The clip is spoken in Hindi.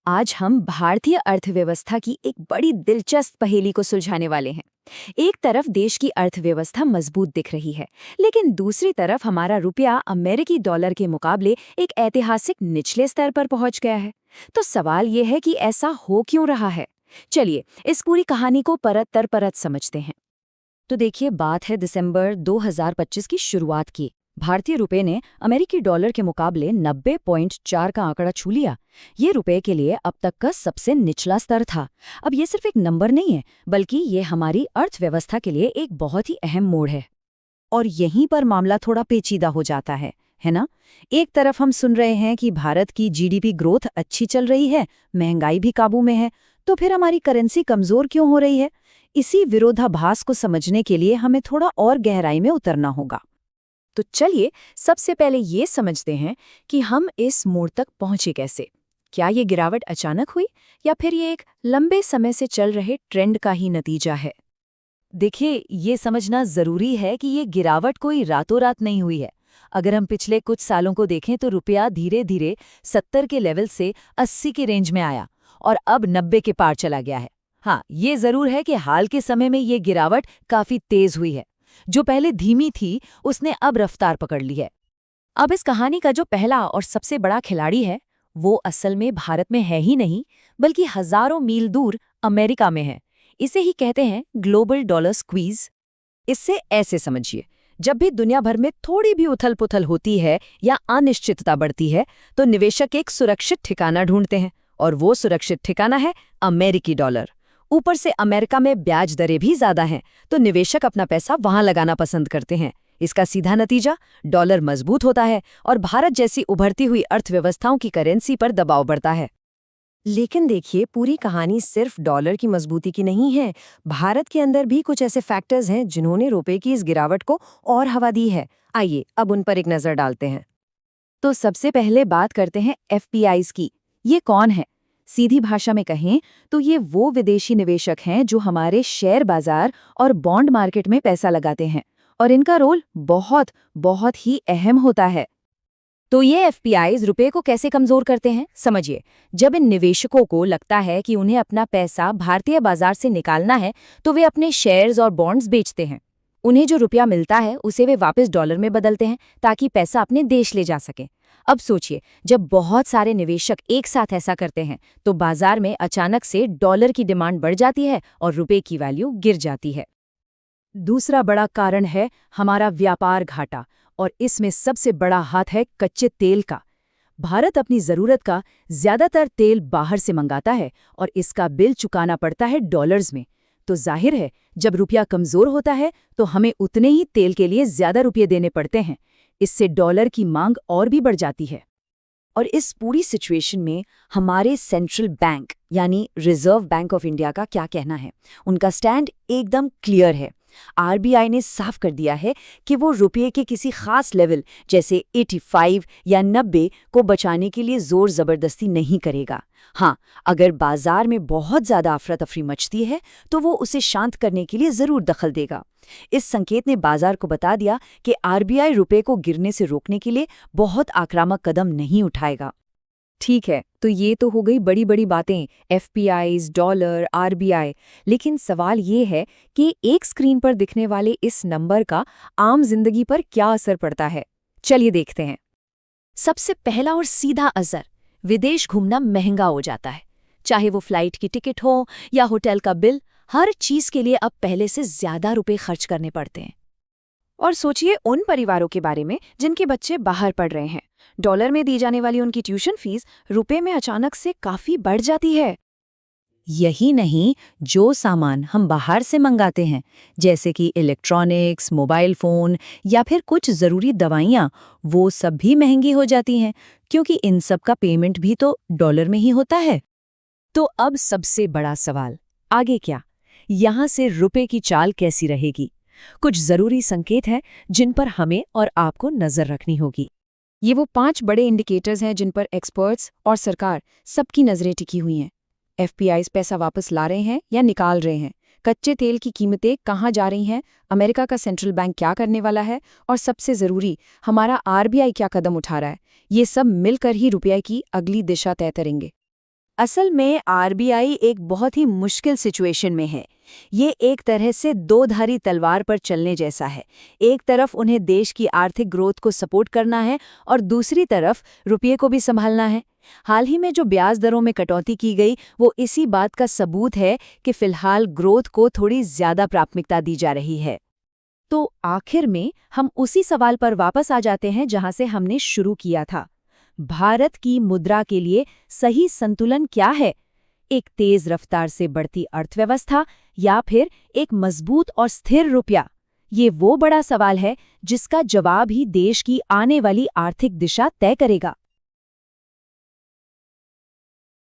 आज हम भारतीय अर्थव्यवस्था की एक बड़ी दिलचस्प पहेली को सुलझाने वाले हैं। एक तरफ देश की अर्थव्यवस्था मजबूत दिख रही है, लेकिन दूसरी तरफ हमारा रुपया अमेरिकी डॉलर के मुकाबले एक ऐतिहासिक निचले स्तर पर पहुंच गया है। तो सवाल ये है कि ऐसा हो क्यों रहा है। चलिए इस पूरी कहानी को परत दर परत समझते हैं। तो देखिए, बात है दिसंबर 2025 की शुरुआत की। भारतीय रुपए ने अमेरिकी डॉलर के मुकाबले 90.4 का आंकड़ा छू लिया। ये रुपए के लिए अब तक का सबसे निचला स्तर था। अब ये सिर्फ एक नंबर नहीं है, बल्कि ये हमारी अर्थव्यवस्था के लिए एक बहुत ही अहम मोड़ है। और यहीं पर मामला थोड़ा पेचीदा हो जाता है ना? एक तरफ हम सुन रहे हैं कि भारत की जीडीपी ग्रोथ अच्छी चल रही है, महंगाई भी काबू में है, तो फिर हमारी करेंसी कमजोर क्यों हो रही है? इसी विरोधाभास को समझने के लिए हमें थोड़ा और गहराई में उतरना होगा। तो चलिए सबसे पहले ये समझते हैं कि हम इस मोड़ तक पहुंचे कैसे। क्या ये गिरावट अचानक हुई या फिर ये एक लंबे समय से चल रहे ट्रेंड का ही नतीजा है? देखिए, ये समझना जरूरी है कि ये गिरावट कोई रातों रात नहीं हुई है। अगर हम पिछले कुछ सालों को देखें तो रुपया धीरे धीरे 70 के लेवल से 80 के रेंज में आया और अब 90 के पार चला गया है। हाँ, ये जरूर है कि हाल के समय में ये गिरावट काफी तेज हुई है। जो पहले धीमी थी, उसने अब रफ्तार पकड़ ली है। अब इस कहानी का जो पहला और सबसे बड़ा खिलाड़ी है, वो असल में भारत में है ही नहीं, बल्कि हजारों मील दूर अमेरिका में है। इसे ही कहते हैं ग्लोबल डॉलर स्क्वीज। इससे ऐसे समझिए, जब भी दुनिया भर में थोड़ी भी उथल पुथल होती है या अनिश्चितता बढ़ती है, तो निवेशक एक सुरक्षित ठिकाना ढूंढते हैं, और वो सुरक्षित ठिकाना है अमेरिकी डॉलर। ऊपर से अमेरिका में ब्याज दरें भी ज्यादा हैं, तो निवेशक अपना पैसा वहां लगाना पसंद करते हैं। इसका सीधा नतीजा, डॉलर मजबूत होता है और भारत जैसी उभरती हुई अर्थव्यवस्थाओं की करेंसी पर दबाव बढ़ता है। लेकिन देखिए, पूरी कहानी सिर्फ डॉलर की मजबूती की नहीं है। भारत के अंदर भी कुछ ऐसे फैक्टर्स हैं जिन्होंने रुपए की इस गिरावट को और हवा दी है। आइए अब उन पर एक नजर डालते हैं। तो सबसे पहले बात करते हैं एफपीआईज की। ये कौन है? सीधी भाषा में कहें तो ये वो विदेशी निवेशक हैं जो हमारे शेयर बाजार और बॉन्ड मार्केट में पैसा लगाते हैं, और इनका रोल बहुत बहुत ही अहम होता है। तो ये एफपीआईज रुपए को कैसे कमजोर करते हैं, समझिए। जब इन निवेशकों को लगता है कि उन्हें अपना पैसा भारतीय बाजार से निकालना है, तो वे अपने शेयर्स और बॉन्ड्स बेचते हैं। उन्हें जो रुपया मिलता है उसे वे वापस डॉलर में बदलते हैं, ताकि पैसा अपने देश ले जा सके। अब सोचिए, जब बहुत सारे निवेशक एक साथ ऐसा करते हैं, तो बाजार में अचानक से डॉलर की डिमांड बढ़ जाती है और रुपए की वैल्यू गिर जाती है। दूसरा बड़ा कारण है हमारा व्यापार घाटा, और इसमें सबसे बड़ा हाथ है कच्चे तेल का। भारत अपनी जरूरत का ज्यादातर तेल बाहर से मंगाता है और इसका बिल चुकाना पड़ता है डॉलर्स में। तो जाहिर है, जब रुपया कमजोर होता है तो हमें उतने ही तेल के लिए ज्यादा रुपये देने पड़ते हैं। इससे डॉलर की मांग और भी बढ़ जाती है। और इस पूरी सिचुएशन में हमारे सेंट्रल बैंक यानी रिजर्व बैंक ऑफ इंडिया का क्या कहना है? उनका स्टैंड एकदम क्लियर है। आरबीआई ने साफ कर दिया है कि वो रुपये के किसी खास लेवल जैसे 85 या 90 को बचाने के लिए जोर जबरदस्ती नहीं करेगा। हाँ, अगर बाजार में बहुत ज्यादा अफरा तफरी मचती है तो वो उसे शांत करने के लिए जरूर दखल देगा। इस संकेत ने बाजार को बता दिया कि आरबीआई रुपये को गिरने से रोकने के लिए बहुत आक्रामक कदम नहीं उठाएगा। ठीक है, तो ये तो हो गई बड़ी बड़ी बातें, एफपीआईज, डॉलर, आरबीआई। लेकिन सवाल ये है कि एक स्क्रीन पर दिखने वाले इस नंबर का आम जिंदगी पर क्या असर पड़ता है। चलिए देखते हैं। सबसे पहला और सीधा असर, विदेश घूमना महंगा हो जाता है। चाहे वो फ्लाइट की टिकट हो या होटल का बिल, हर चीज के लिए अब पहले से ज्यादा रुपए खर्च करने पड़ते हैं। और सोचिए उन परिवारों के बारे में जिनके बच्चे बाहर पढ़ रहे हैं। डॉलर में दी जाने वाली उनकी ट्यूशन फीस रुपए में अचानक से काफी बढ़ जाती है। यही नहीं, जो सामान हम बाहर से मंगाते हैं, जैसे कि इलेक्ट्रॉनिक्स, मोबाइल फ़ोन या फिर कुछ ज़रूरी दवाइयाँ, वो सब भी महंगी हो जाती हैं, क्योंकि इन सब का पेमेंट भी तो डॉलर में ही होता है। तो अब सबसे बड़ा सवाल, आगे क्या? यहाँ से रुपए की चाल कैसी रहेगी? कुछ ज़रूरी संकेत हैं जिन पर हमें और आपको नज़र रखनी होगी। ये वो 5 बड़े इंडिकेटर्स हैं जिन पर एक्सपर्ट्स और सरकार सबकी नजरें टिकी हुई हैं। एफपीआईज पैसा वापस ला रहे हैं या निकाल रहे हैं? कच्चे तेल की कीमतें कहाँ जा रही हैं? अमेरिका का सेंट्रल बैंक क्या करने वाला है? और सबसे ज़रूरी, हमारा आरबीआई क्या कदम उठा रहा है? ये सब मिलकर ही रुपये की अगली दिशा तय करेंगे। असल में आरबीआई एक बहुत ही मुश्किल सिचुएशन में है। ये एक तरह से दो-धारी तलवार पर चलने जैसा है। एक तरफ उन्हें देश की आर्थिक ग्रोथ को सपोर्ट करना है और दूसरी तरफ रुपये को भी संभालना है। हाल ही में जो ब्याज दरों में कटौती की गई वो इसी बात का सबूत है कि फिलहाल ग्रोथ को थोड़ी ज्यादा प्राथमिकता दी जा रही है। तो आखिर में हम उसी सवाल पर वापस आ जाते हैं जहां से हमने शुरू किया था। भारत की मुद्रा के लिए सही संतुलन क्या है? एक तेज रफ्तार से बढ़ती अर्थव्यवस्था या फिर एक मजबूत और स्थिर रुपया? ये वो बड़ा सवाल है जिसका जवाब ही देश की आने वाली आर्थिक दिशा तय करेगा।